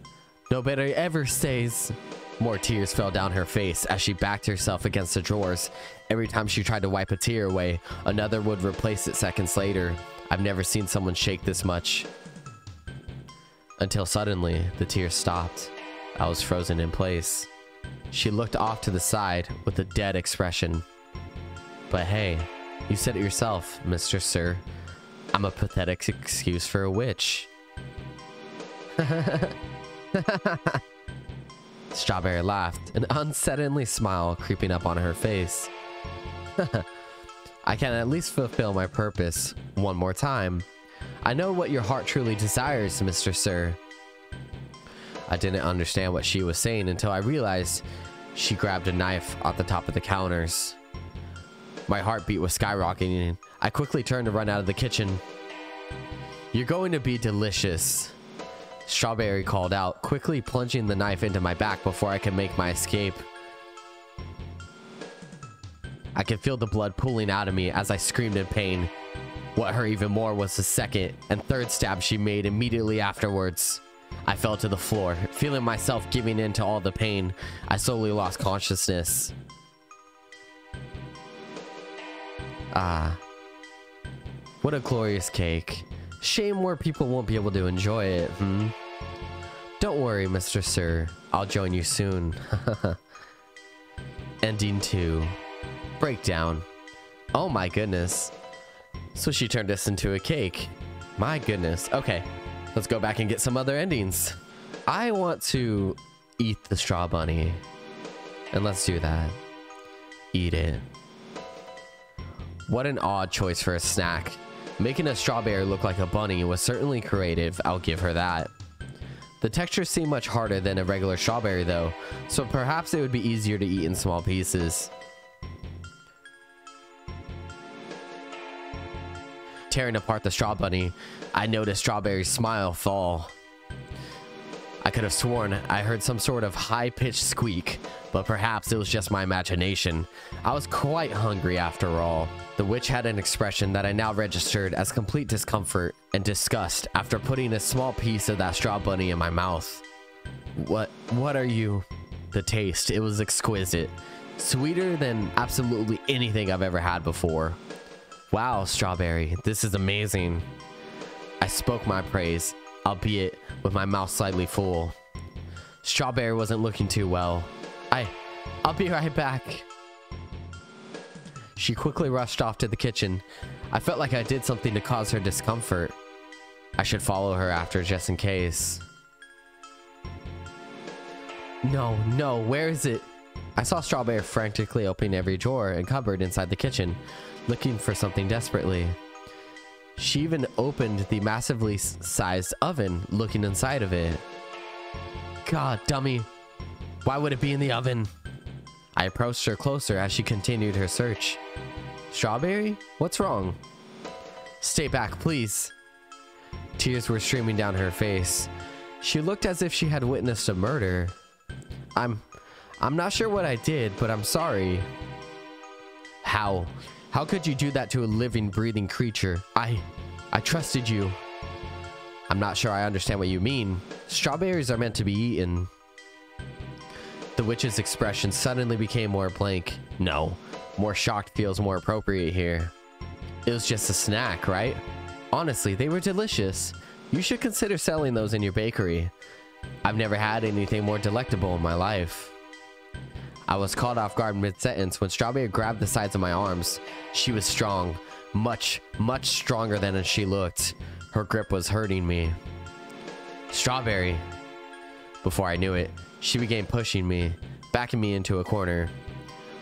Nobody ever stays. More tears fell down her face as she backed herself against the drawers. Every time she tried to wipe a tear away, another would replace it seconds later. I've never seen someone shake this much. Until suddenly, the tears stopped. I was frozen in place. She looked off to the side with a dead expression. But hey, you said it yourself, Mr. Sir. I'm a pathetic excuse for a witch. Strawberry laughed, an unsettlingly smile creeping up on her face. I can at least fulfill my purpose one more time. I know what your heart truly desires, Mr. Sir. I didn't understand what she was saying until I realized she grabbed a knife off the top of the counters. My heartbeat was skyrocketing. I quickly turned to run out of the kitchen. You're going to be delicious, Strawberry called out, quickly plunging the knife into my back before I could make my escape. I could feel the blood pooling out of me as I screamed in pain. What hurt even more was the second and third stab she made immediately afterwards. I fell to the floor, feeling myself giving in to all the pain. I slowly lost consciousness. Ah. What a glorious cake. Shame more people won't be able to enjoy it, Don't worry, Mr. Sir. I'll join you soon. Ending 2. Breakdown. Oh my goodness. So she turned this into a cake. My goodness. Okay, let's go back and get some other endings. I want to eat the straw bunny. And let's do that. Eat it. What an odd choice for a snack. Making a strawberry look like a bunny was certainly creative, I'll give her that. The texture seemed much harder than a regular strawberry though, so perhaps it would be easier to eat in small pieces. Tearing apart the straw bunny, I noticed Strawberry's smile fall. I could have sworn I heard some sort of high-pitched squeak, but perhaps it was just my imagination. I was quite hungry after all. The witch had an expression that I now registered as complete discomfort and disgust after putting a small piece of that straw bunny in my mouth. What are you? The taste, it was exquisite. Sweeter than absolutely anything I've ever had before. Wow, Strawberry, this is amazing. I spoke my praise, albeit with my mouth slightly full. Strawberry wasn't looking too well. I'll be right back. She quickly rushed off to the kitchen. I felt like I did something to cause her discomfort. I should follow her after just in case. No, where is it? I saw Strawberry frantically opening every drawer and cupboard inside the kitchen, looking for something desperately. She even opened the massively sized oven, looking inside of it. God, dummy. Why would it be in the oven? I approached her closer as she continued her search. Strawberry? What's wrong? Stay back, please. Tears were streaming down her face. She looked as if she had witnessed a murder. I'm not sure what I did, but I'm sorry. How? How could you do that to a living, breathing creature? I trusted you. I'm not sure I understand what you mean. Strawberries are meant to be eaten. The witch's expression suddenly became more blank. No, more shocked feels more appropriate here. It was just a snack, right? Honestly, they were delicious. You should consider selling those in your bakery. I've never had anything more delectable in my life. I was caught off guard mid-sentence when Strawberry grabbed the sides of my arms. She was strong, much stronger than she looked. Her grip was hurting me. Strawberry. Before I knew it, she began pushing me, backing me into a corner.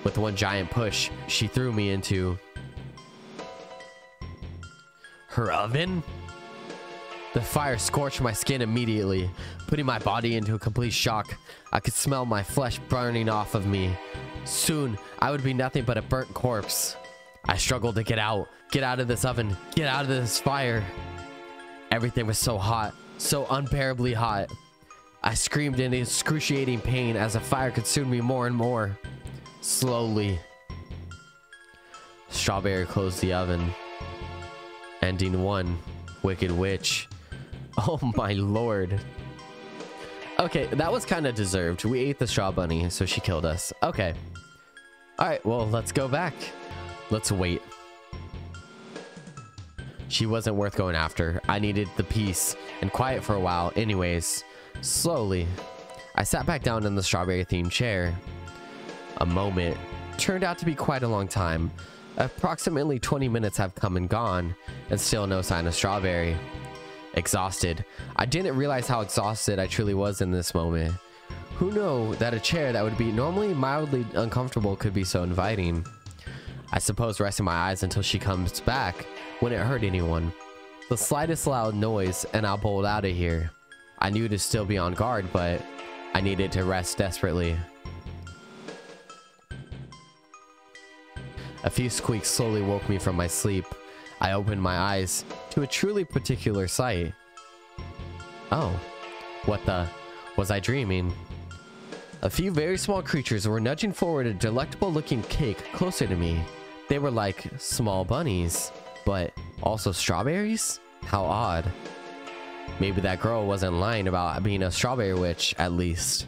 With one giant push, she threw me into her oven? The fire scorched my skin immediately, putting my body into a complete shock. I could smell my flesh burning off of me. Soon, I would be nothing but a burnt corpse. I struggled to get out of this oven, get out of this fire. Everything was so hot, so unbearably hot. I screamed in excruciating pain as the fire consumed me more and more. Slowly, Strawberry closed the oven. Ending 1. Wicked Witch. Oh my lord. Okay, that was kind of deserved. We ate the straw bunny, so she killed us. Okay. Alright, well, let's go back. Let's wait. She wasn't worth going after. I needed the peace and quiet for a while anyways. Slowly, I sat back down in the strawberry-themed chair. A moment turned out to be quite a long time. Approximately 20 minutes have come and gone, and still no sign of Strawberry. Exhausted. I didn't realize how exhausted I truly was in this moment. Who knew that a chair that would be normally mildly uncomfortable could be so inviting? I suppose resting my eyes until she comes back wouldn't hurt anyone. The slightest loud noise and I'll bolt out of here. I knew to still be on guard, but I needed to rest desperately. A few squeaks slowly woke me from my sleep. I opened my eyes to a truly particular sight. Oh, what the? Was I dreaming? A few very small creatures were nudging forward a delectable looking cake closer to me. They were like small bunnies, but also strawberries? How odd. Maybe that girl wasn't lying about being a strawberry witch, at least.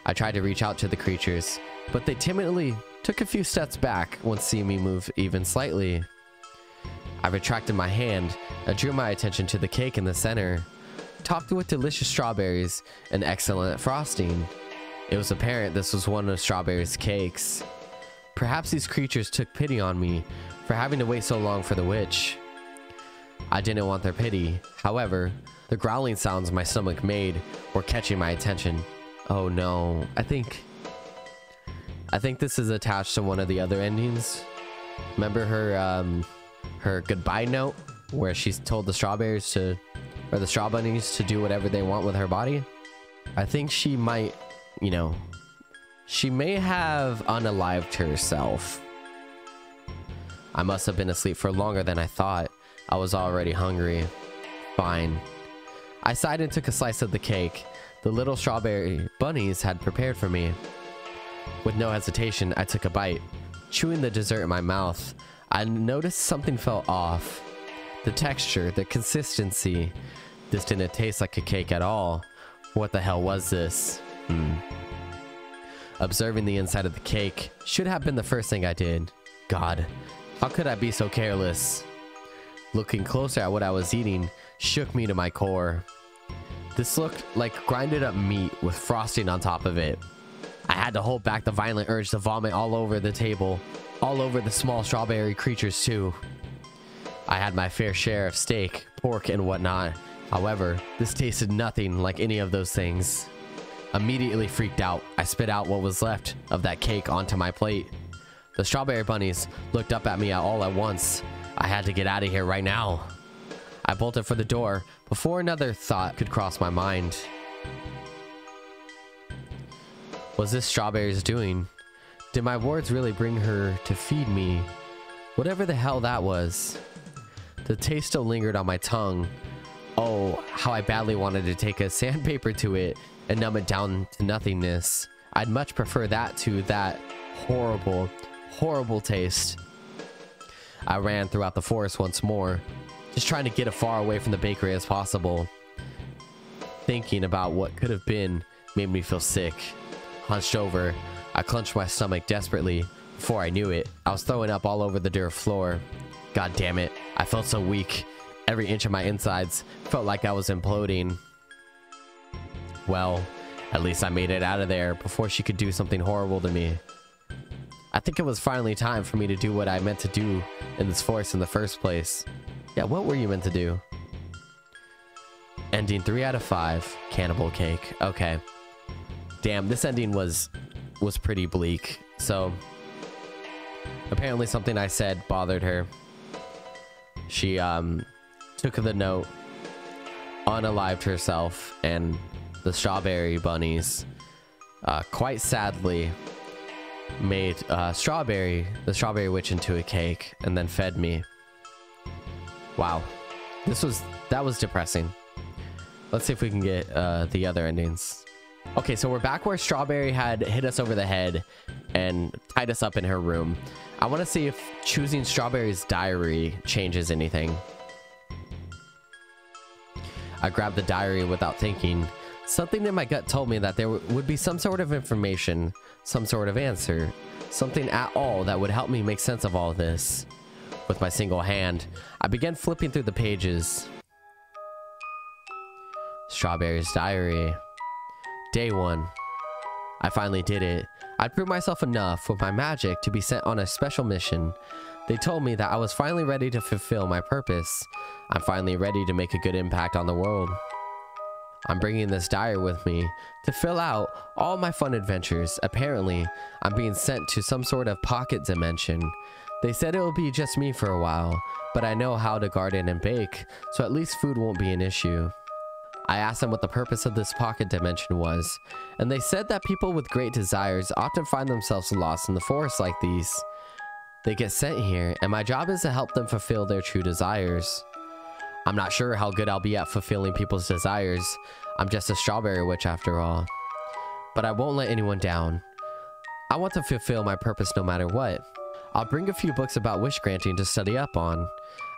I tried to reach out to the creatures, but they timidly took a few steps back once seeing me move even slightly. I retracted my hand and drew my attention to the cake in the center, topped with delicious strawberries and excellent frosting. It was apparent this was one of Strawberry's cakes. Perhaps these creatures took pity on me for having to wait so long for the witch. I didn't want their pity. However, the growling sounds my stomach made were catching my attention. Oh no, I think this is attached to one of the other endings. Remember her goodbye note where she's told the strawberries to, or the straw bunnies to do whatever they want with her body? I think she might, you know, she may have unalived herself. I must have been asleep for longer than I thought. I was already hungry. Fine. I sighed and took a slice of the cake the little strawberry bunnies had prepared for me. With no hesitation, I took a bite. Chewing the dessert in my mouth, I noticed something felt off. The texture, the consistency. This didn't taste like a cake at all. What the hell was this? Observing the inside of the cake should have been the first thing I did. God, how could I be so careless? Looking closer at what I was eating shook me to my core. This looked like grinded up meat with frosting on top of it. I had to hold back the violent urge to vomit all over the table, all over the small strawberry creatures too. I had my fair share of steak, pork, and whatnot. However, this tasted nothing like any of those things. Immediately freaked out, I spit out what was left of that cake onto my plate. The strawberry bunnies looked up at me all at once. I had to get out of here right now. I bolted for the door before another thought could cross my mind. Was this Strawberry's doing? Did my words really bring her to feed me? Whatever the hell that was. The taste still lingered on my tongue. Oh, how I badly wanted to take a sandpaper to it and numb it down to nothingness. I'd much prefer that to that horrible, horrible taste. I ran throughout the forest once more, just trying to get as far away from the bakery as possible. Thinking about what could have been made me feel sick. Hunched over, I clenched my stomach desperately. Before I knew it, I was throwing up all over the dirt floor. God damn it, I felt so weak. Every inch of my insides felt like I was imploding. Well, at least I made it out of there before she could do something horrible to me. I think it was finally time for me to do what I meant to do in this forest in the first place. Yeah, what were you meant to do? Ending 3 out of 5. Cannibal cake. Okay. Damn, this ending was pretty bleak. So, apparently something I said bothered her. She took the note, unalived herself, and the strawberry bunnies, quite sadly, made the strawberry witch into a cake and then fed me. Wow, that was depressing. Let's see if we can get the other endings. Okay, so we're back where Strawberry had hit us over the head and tied us up in her room. I want to see if choosing Strawberry's diary changes anything. I grabbed the diary without thinking. Something in my gut told me that there would be some sort of information, some sort of answer, something at all that would help me make sense of all this. With my single hand, I began flipping through the pages. Strawberry's diary. Day 1. I finally did it. I'd proved myself enough with my magic to be sent on a special mission. They told me that I was finally ready to fulfill my purpose. I'm finally ready to make a good impact on the world. I'm bringing this diary with me to fill out all my fun adventures. Apparently, I'm being sent to some sort of pocket dimension. They said it will be just me for a while, but I know how to garden and bake, so at least food won't be an issue. I asked them what the purpose of this pocket dimension was, and they said that people with great desires often find themselves lost in the forest like these. They get sent here, and my job is to help them fulfill their true desires. I'm not sure how good I'll be at fulfilling people's desires. I'm just a strawberry witch after all. But I won't let anyone down. I want to fulfill my purpose no matter what. I'll bring a few books about wish granting to study up on.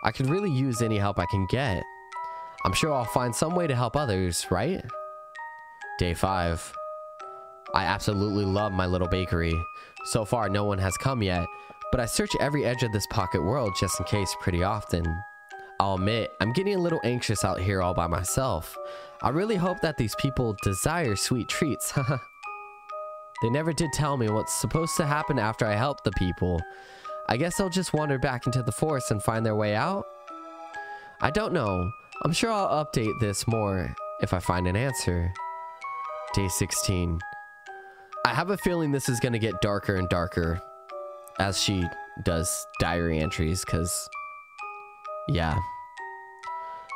I could really use any help I can get. I'm sure I'll find some way to help others, right? Day 5. I absolutely love my little bakery. So far, no one has come yet, but I search every edge of this pocket world just in case pretty often. I'll admit, I'm getting a little anxious out here all by myself. I really hope that these people desire sweet treats, haha. They never did tell me what's supposed to happen after I help the people. I guess they'll just wander back into the forest and find their way out? I don't know. I'm sure I'll update this more if I find an answer. Day 16. I have a feeling this is going to get darker and darker as she does diary entries, because, yeah.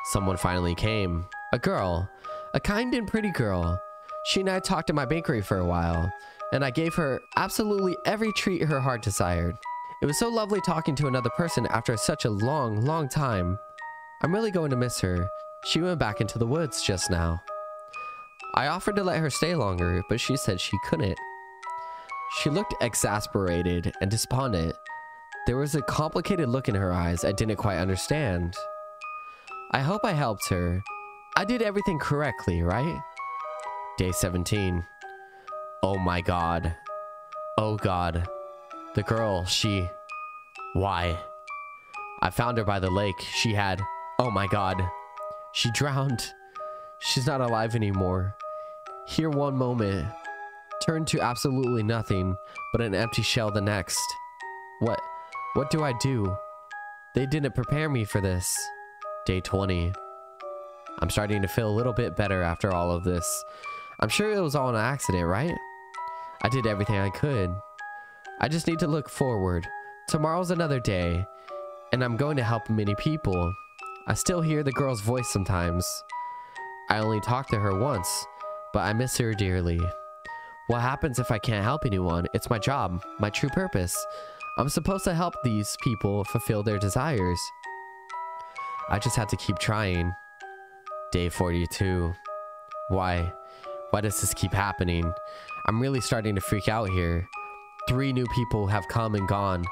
Someone finally came. A girl. A kind and pretty girl. She and I talked in my bakery for a while, and I gave her absolutely every treat her heart desired. It was so lovely talking to another person after such a long, long time. I'm really going to miss her. She went back into the woods just now. I offered to let her stay longer, but she said she couldn't. She looked exasperated and despondent. There was a complicated look in her eyes I didn't quite understand. I hope I helped her. I did everything correctly, right? Day 17. Oh my god. Oh god. The girl, she... Why? I found her by the lake. She had... Oh my god. She drowned. She's not alive anymore. Here one moment. Turned to absolutely nothing but an empty shell the next. What do I do? They didn't prepare me for this. Day 20. I'm starting to feel a little bit better after all of this. I'm sure it was all an accident, right? I did everything I could. I just need to look forward. Tomorrow's another day. and I'm going to help many people. I still hear the girl's voice sometimes. I only talked to her once, but I miss her dearly. What happens if I can't help anyone? It's my job, my true purpose. I'm supposed to help these people fulfill their desires. I just have to keep trying. Day 42. Why? Why does this keep happening? I'm really starting to freak out here. 3 new people have come and gone.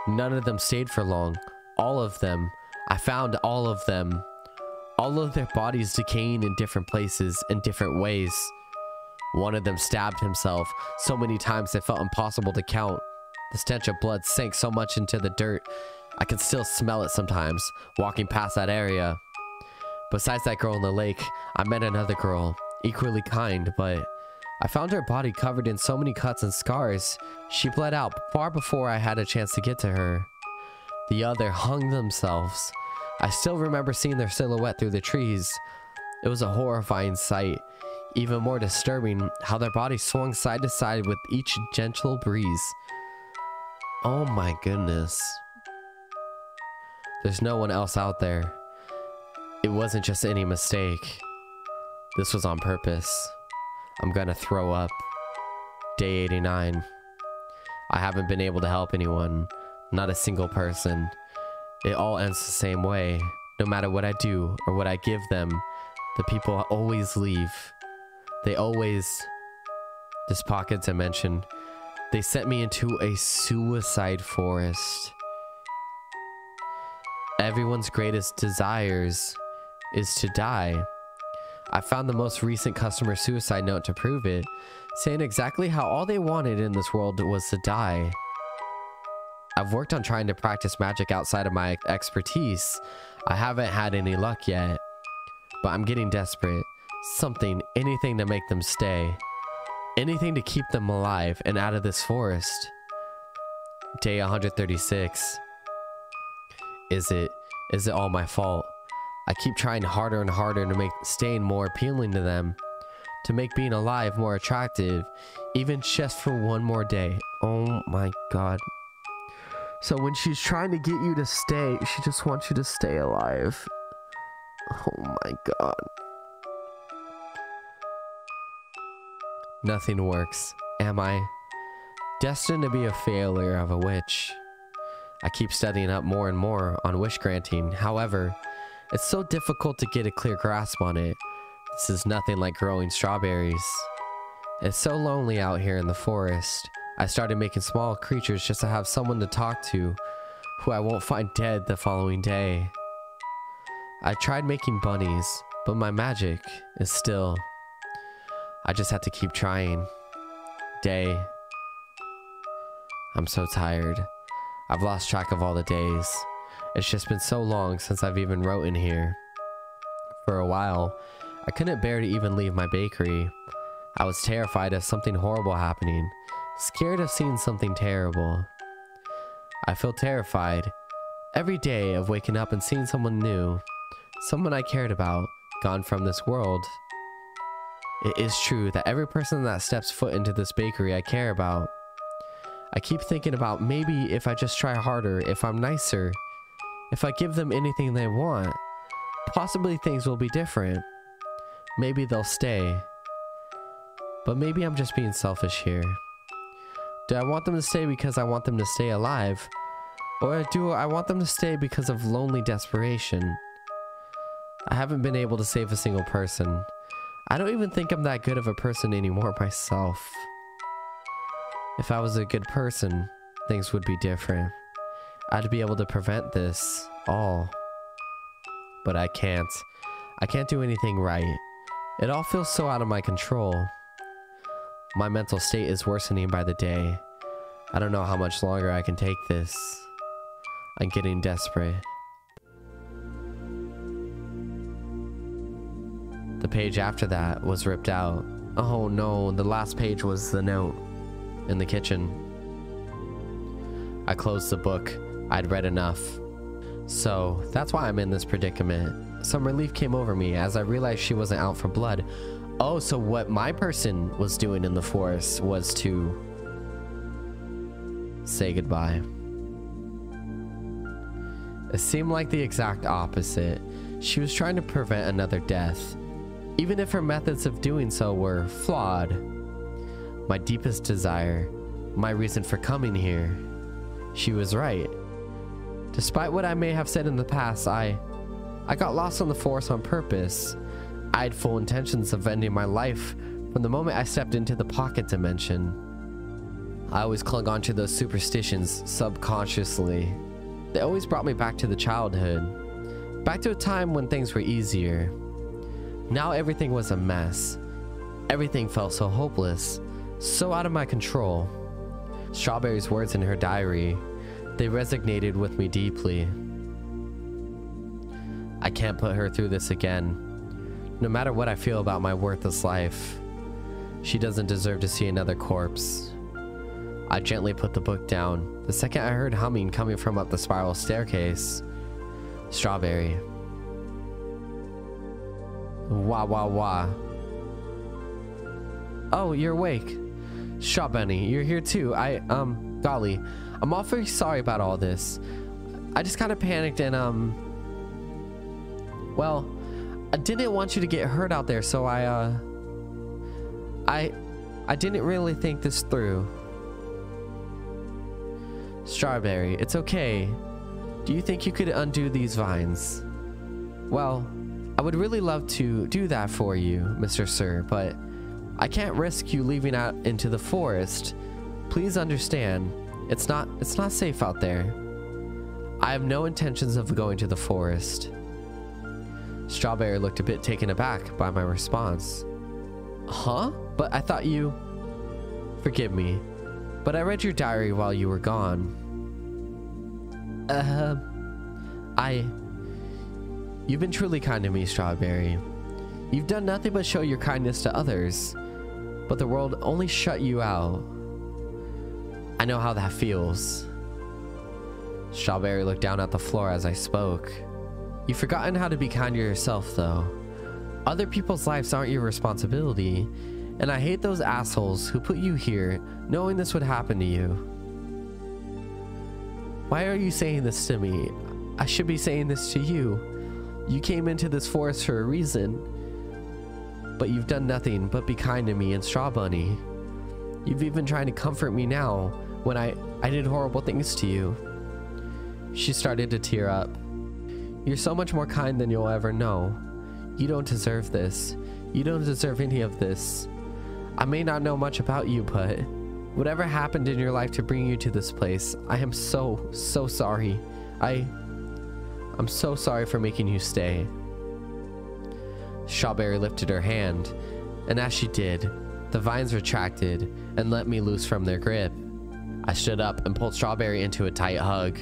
None of them stayed for long. All of them. I found all of them. All of their bodies decaying in different places in different ways. One of them stabbed himself so many times it felt impossible to count. The stench of blood sank so much into the dirt. I can still smell it sometimes, walking past that area. Besides that girl in the lake, I met another girl, equally kind, but I found her body covered in so many cuts and scars. She bled out far before I had a chance to get to her. The other hung themselves. I still remember seeing their silhouette through the trees. It was a horrifying sight. Even more disturbing, how their bodies swung side to side with each gentle breeze. Oh my goodness. There's no one else out there. It wasn't just any mistake. This was on purpose. I'm gonna throw up. Day 89. I haven't been able to help anyone. Not a single person. It all ends the same way. No matter what I do or what I give them, the people always leave. They always... This pocket dimension. They sent me into a suicide forest. Everyone's greatest desires is to die. I found the most recent customer suicide note to prove it, saying exactly how all they wanted in this world was to die. I've worked on trying to practice magic outside of my expertise. I haven't had any luck yet, but I'm getting desperate. Something, anything to make them stay. Anything to keep them alive and out of this forest. Day 136. Is it all my fault? I keep trying harder and harder to make staying more appealing to them. To make being alive more attractive. Even just for one more day. Oh my god. So when she's trying to get you to stay, she just wants you to stay alive. Oh my god. Nothing works. Am I destined to be a failure of a witch? I keep studying up more and more on wish granting. However, it's so difficult to get a clear grasp on it. This is nothing like growing strawberries. It's so lonely out here in the forest. I started making small creatures just to have someone to talk to, who I won't find dead the following day. I tried making bunnies, but my magic is still... I just have to keep trying. Day. I'm so tired. I've lost track of all the days. It's just been so long since I've even wrote in here. For a while, I couldn't bear to even leave my bakery. I was terrified of something horrible happening. Scared of seeing something terrible. I feel terrified every day of waking up and seeing someone new. Someone I cared about, gone from this world. It is true that every person that steps foot into this bakery I care about. I keep thinking about maybe if I just try harder, if I'm nicer, if I give them anything they want, possibly things will be different. Maybe they'll stay. But maybe I'm just being selfish here. Do I want them to stay because I want them to stay alive? Or do I want them to stay because of lonely desperation? I haven't been able to save a single person. I don't even think I'm that good of a person anymore myself. If I was a good person, things would be different. I'd be able to prevent this all. But I can't. I can't do anything right. It all feels so out of my control. My mental state is worsening by the day. I don't know how much longer I can take this. I'm getting desperate. The page after that was ripped out. Oh no, the last page was the note in the kitchen. I closed the book. I'd read enough. So that's why I'm in this predicament. Some relief came over me as I realized she wasn't out for blood. Oh, so what my person was doing in the forest was to say goodbye. It seemed like the exact opposite. She was trying to prevent another death, even if her methods of doing so were flawed. My deepest desire, my reason for coming here. She was right. Despite what I may have said in the past, I got lost in the forest on purpose. I had full intentions of ending my life from the moment I stepped into the pocket dimension. I always clung onto those superstitions subconsciously. They always brought me back to the childhood, back to a time when things were easier. Now everything was a mess. Everything felt so hopeless, so out of my control. Strawberry's words in her diary, they resonated with me deeply. I can't put her through this again, no matter what I feel about my worthless life. She doesn't deserve to see another corpse. I gently put the book down the second I heard humming coming from up the spiral staircase. Strawberry. Wah wah wah. Oh, you're awake. Straw Bunny, you're here too. Golly, I'm awfully sorry about all this. I just kind of panicked and, well, I didn't want you to get hurt out there, so I didn't really think this through. Strawberry, it's okay. Do you think you could undo these vines? Well, I would really love to do that for you, Mr. Sir, but I can't risk you leaving out into the forest. Please understand, it's not safe out there. I have no intentions of going to the forest. Strawberry looked a bit taken aback by my response. Huh? But I thought you... Forgive me, but I read your diary while you were gone. You've been truly kind to me, Strawberry. You've done nothing but show your kindness to others, but the world only shut you out. I know how that feels. Strawberry looked down at the floor as I spoke. You've forgotten how to be kind to yourself, though. Other people's lives aren't your responsibility, and I hate those assholes who put you here knowing this would happen to you. Why are you saying this to me? I should be saying this to you. You came into this forest for a reason, but you've done nothing but be kind to me and Straw Bunny. You've even tried to comfort me now when I did horrible things to you. She started to tear up. You're so much more kind than you'll ever know. You don't deserve this. You don't deserve any of this. I may not know much about you, but whatever happened in your life to bring you to this place, I am so sorry. I'm so sorry for making you stay. Strawberry lifted her hand, and as she did, the vines retracted and let me loose from their grip. I stood up and pulled Strawberry into a tight hug.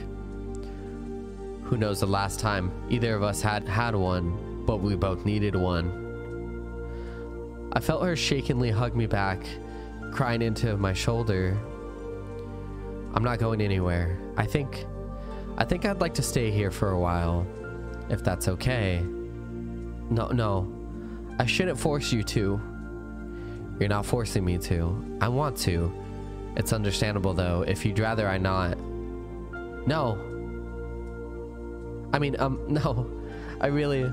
Who knows the last time either of us had one, but we both needed one. I felt her shakingly hug me back, crying into my shoulder. I'm not going anywhere. I think I'd like to stay here for a while, if that's okay. No, I shouldn't force you to. You're not forcing me to. I want to. It's understandable though, if you'd rather I not. No. I mean, no. I really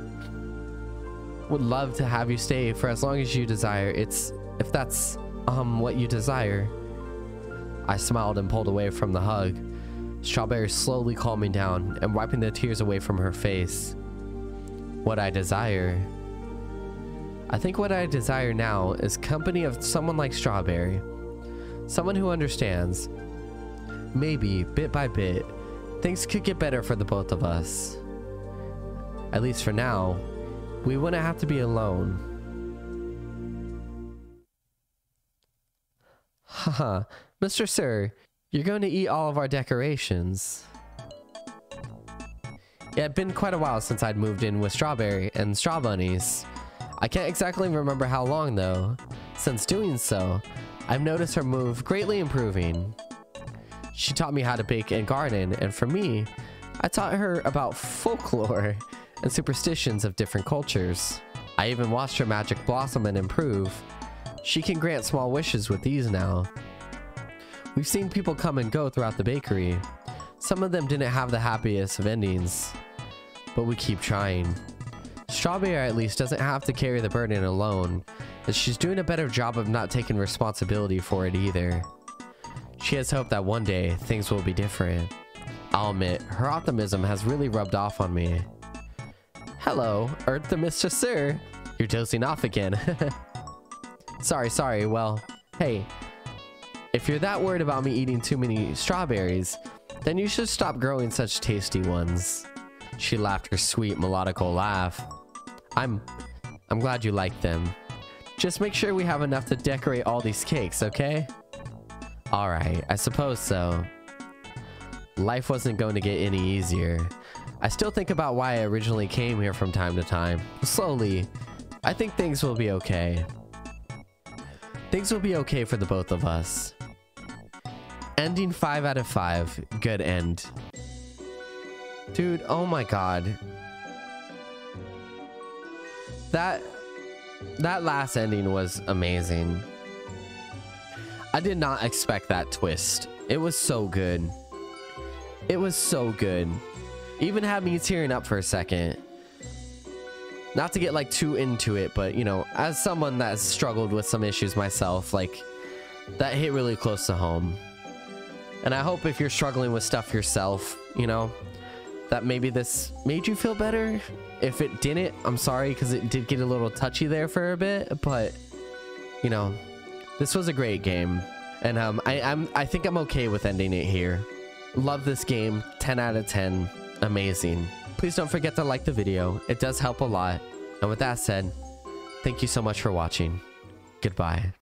would love to have you stay for as long as you desire. If that's, what you desire. I smiled and pulled away from the hug. Strawberry slowly calming down and wiping the tears away from her face. What I desire. I think what I desire now is company of someone like Strawberry. Someone who understands. Maybe, bit by bit, things could get better for the both of us. At least for now, we wouldn't have to be alone. Haha, Mr. Sir, you're going to eat all of our decorations. Yeah, it'd been quite a while since I'd moved in with Strawberry and Straw Bunnies. I can't exactly remember how long though. Since doing so, I've noticed her mood greatly improving. She taught me how to bake and garden, and for me, I taught her about folklore and superstitions of different cultures. I even watched her magic blossom and improve. She can grant small wishes with ease now. We've seen people come and go throughout the bakery. Some of them didn't have the happiest of endings, but we keep trying. Strawberry at least doesn't have to carry the burden alone, and she's doing a better job of not taking responsibility for it either. She has hope that one day things will be different. I'll admit, her optimism has really rubbed off on me. Hello, Earth the Mr. Sir. You're dozing off again. Sorry, well, hey, if you're that worried about me eating too many strawberries, then you should stop growing such tasty ones. She laughed her sweet melodical laugh. I'm glad you like them. Just make sure we have enough to decorate all these cakes, okay? Alright, I suppose so. Life wasn't going to get any easier. I still think about why I originally came here from time to time. Slowly, I think things will be okay. Things will be okay for the both of us. Ending 5 out of 5. Good end. Dude, oh my god. That last ending was amazing. I did not expect that twist. It was so good. It was so good. Even had me tearing up for a second. Not to get like too into it, but you know, as someone that's struggled with some issues myself, like that hit really close to home. And I hope if you're struggling with stuff yourself, you know, that maybe this made you feel better. If it didn't, I'm sorry, because it did get a little touchy there for a bit, but you know, this was a great game. And I think I'm okay with ending it here. Love this game. 10 out of 10. Amazing. Please don't forget to like the video. It does help a lot. And with that said, thank you so much for watching. Goodbye.